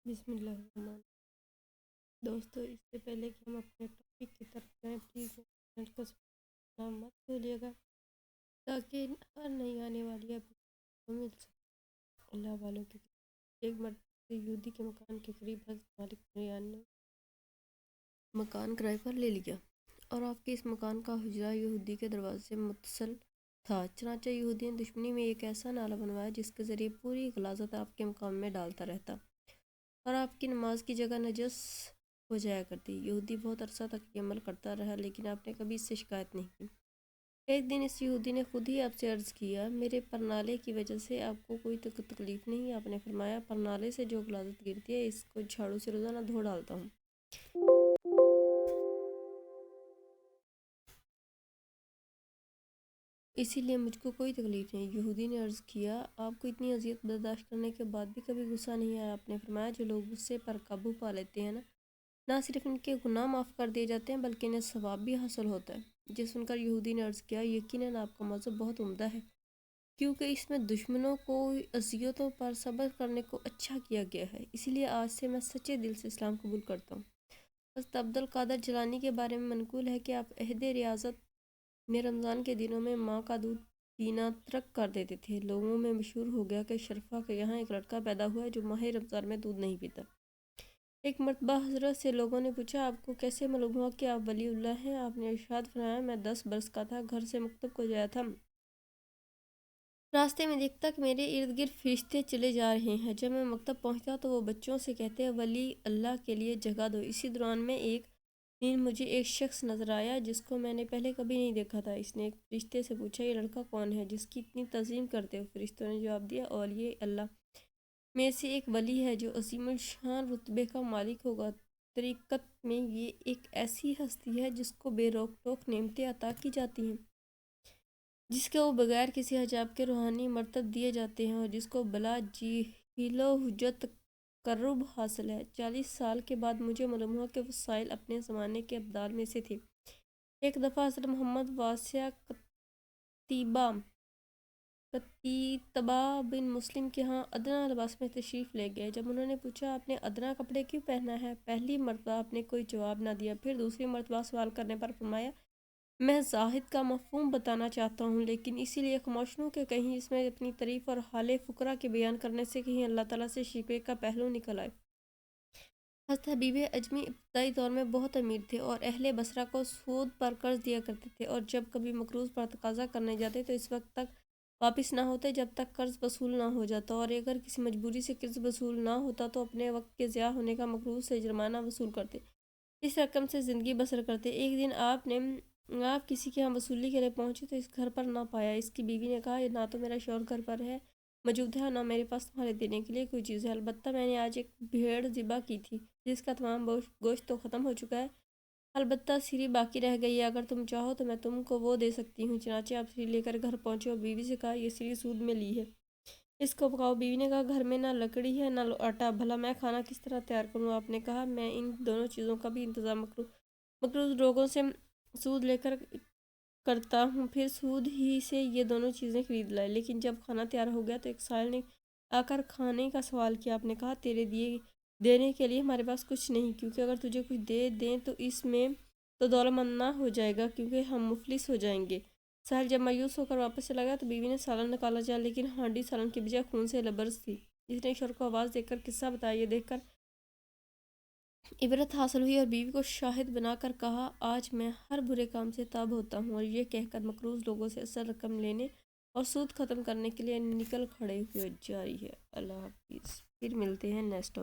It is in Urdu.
بسم اللہ الرحمن دوستو، اس سے پہلے کہ ہم اپنے ٹاپک کی طرف جائیں، پلیز چینل کو سبسکرائب مت بھولیے گا تاکہ ہر نئی آنے والی اپڈیٹ مل سکے۔ اللہ والوں کی ایک مرتبہ یہودی کے مکان کے قریب حضرت مالک بن ریان نے مکان کرائے پر لے لیا، اور آپ کے اس مکان کا حجرہ یہودی کے دروازے سے متصل تھا۔ چنانچہ یہودی نے دشمنی میں ایک ایسا نالہ بنوایا جس کے ذریعے پوری غلاظت آپ کے مکان میں ڈالتا رہتا اور آپ کی نماز کی جگہ نجس ہو جایا کرتی۔ یہودی بہت عرصہ تک یہ عمل کرتا رہا، لیکن آپ نے کبھی اس سے شکایت نہیں کی۔ ایک دن اس یہودی نے خود ہی آپ سے عرض کیا، میرے پرنالے کی وجہ سے آپ کو کوئی تکلیف نہیں؟ آپ نے فرمایا، پرنالے سے جو غلاظت گرتی ہے اس کو جھاڑو سے روزانہ دھو ڈالتا ہوں، اسی لیے مجھ کو کوئی تکلیف نہیں۔ یہودی نے عرض کیا، آپ کو اتنی اذیت برداشت کرنے کے بعد بھی کبھی غصہ نہیں آیا؟ آپ نے فرمایا، جو لوگ غصے پر قابو پا لیتے ہیں نہ صرف ان کے گناہ معاف کر دیے جاتے ہیں بلکہ انہیں ثواب بھی حاصل ہوتا ہے۔ یہ سن کر یہودی نے عرض کیا، یقیناً آپ کا موضوع بہت عمدہ ہے، کیونکہ اس میں دشمنوں کو اذیتوں پر صبر کرنے کو اچھا کیا گیا ہے۔ اسی لیے آج سے میں سچے دل سے اسلام قبول کرتا ہوں۔ حضرت عبد القادر جیلانی کے بارے میں منقول ہے کہ آپ عہد ریاضت میں رمضان کے دنوں میں ماں کا دودھ پینا ترک کر دیتے تھے۔ لوگوں میں مشہور ہو گیا کہ شرفا کے یہاں ایک لڑکا پیدا ہوا ہے جو ماہ رمضان میں دودھ نہیں پیتا۔ ایک مرتبہ حضرت سے لوگوں نے پوچھا، آپ کو کیسے معلوم ہوا کہ آپ ولی اللہ ہیں؟ آپ نے ارشاد فرمایا، میں 10 برس کا تھا، گھر سے مکتب کو گیا تھا، راستے میں دیکھتا کہ میرے ارد گرد فرشتے چلے جا رہے ہیں۔ جب میں مکتب پہنچتا تو وہ بچوں سے کہتے، ولی اللہ کے لیے جگہ دو۔ اسی دوران میں ایک دن مجھے ایک شخص نظر آیا جس کو میں نے پہلے کبھی نہیں دیکھا تھا۔ اس نے ایک فرشتے سے پوچھا، یہ لڑکا کون ہے جس کی اتنی تعظیم کرتے ہو؟ فرشتوں نے جواب دیا، اولیاء اللہ میں سے ایک ولی ہے جو عظیم الشان رتبے کا مالک ہوگا۔ طریقت میں یہ ایک ایسی ہستی ہے جس کو بے روک ٹوک نعمتیں عطا کی جاتی ہیں، جس کو بغیر کسی حجاب کے روحانی مرتبہ دیے جاتے ہیں، اور جس کو بلا جہل و حجت تقرب حاصل ہے۔ 40 سال کے بعد مجھے معلوم ہوا کہ وسائل اپنے زمانے کے ابدال میں سے تھے۔ ایک دفعہ حضرت محمد واسع قتیبہ بن مسلم کے ہاں ادنا لباس میں تشریف لے گئے۔ جب انہوں نے پوچھا، آپ نے ادنا کپڑے کیوں پہنا ہے؟ پہلی مرتبہ آپ نے کوئی جواب نہ دیا، پھر دوسری مرتبہ سوال کرنے پر فرمایا، میں زاہد کا مفہوم بتانا چاہتا ہوں، لیکن اسی لیے خاموش ہوں کہ کہیں اس میں اپنی تعریف اور حال فقراء کے بیان کرنے سے کہیں اللہ تعالیٰ سے شکوے کا پہلو نکل آئے۔ حضرت حبیب اجمی ابتدائی دور میں بہت امیر تھے اور اہل بصرہ کو سود پر قرض دیا کرتے تھے، اور جب کبھی مقروض پر تقاضا کرنے جاتے تو اس وقت تک واپس نہ ہوتے جب تک قرض وصول نہ ہو جاتا، اور اگر کسی مجبوری سے قرض وصول نہ ہوتا تو اپنے وقت کے ضیاع ہونے کا مقروض سے جرمانہ وصول کرتے، اس رقم سے زندگی بسر کرتے۔ ایک دن آپ کسی کے ہاں وصولی کے لیے پہنچے تو اس گھر پر نہ پایا۔ اس کی بیوی نے کہا، نہ تو میرا شوہر گھر پر موجود ہے اور نہ میرے پاس تمہارے دینے کے لیے کوئی چیز ہے، البتہ میں نے آج ایک بھیڑ ذبح کی تھی جس کا تمام گوشت تو ختم ہو چکا ہے، البتہ سری باقی رہ گئی ہے، اگر تم چاہو تو میں تم کو وہ دے سکتی ہوں۔ چنانچہ آپ سری لے کر گھر پہنچے اور بیوی سے کہا، یہ سری سود میں لی ہے، اس کو پکاؤ۔ بیوی نے کہا، گھر میں نہ لکڑی ہے نہ آٹا، بھلا میں کھانا کس طرح تیار کروں؟ آپ نے کہا، میں ان دونوں چیزوں کا بھی انتظام مقروض لوگوں سے سود لے کر کرتا ہوں، پھر سود ہی سے یہ دونوں چیزیں خرید لائے۔ لیکن جب کھانا تیار ہو گیا تو ایک سائل نے آ کر کھانے کا سوال کیا۔ آپ نے کہا، تیرے دینے کے لیے ہمارے پاس کچھ نہیں، کیونکہ اگر تجھے کچھ دے دیں تو اس میں تو دولت مند نہ ہو جائے گا کیونکہ ہم مفلس ہو جائیں گے۔ سائل جب مایوس ہو کر واپس چلا گیا تو بیوی نے سالن نکالا جا، لیکن ہانڈی سالن کی بجائے خون سے لبرز تھی۔ جس نے شوہر کو آواز دے کر قصہ بتایا، یہ دیکھ کر عبرت حاصل ہوئی اور بیوی کو شاہد بنا کر کہا، آج میں ہر برے کام سے تاب ہوتا ہوں، اور یہ کہہ کر مقروض لوگوں سے اصل رقم لینے اور سود ختم کرنے کے لیے نکل کھڑے ہوئے۔ جاری ہے۔ اللہ حافظ، پھر ملتے ہیں نیکسٹ ٹاپک۔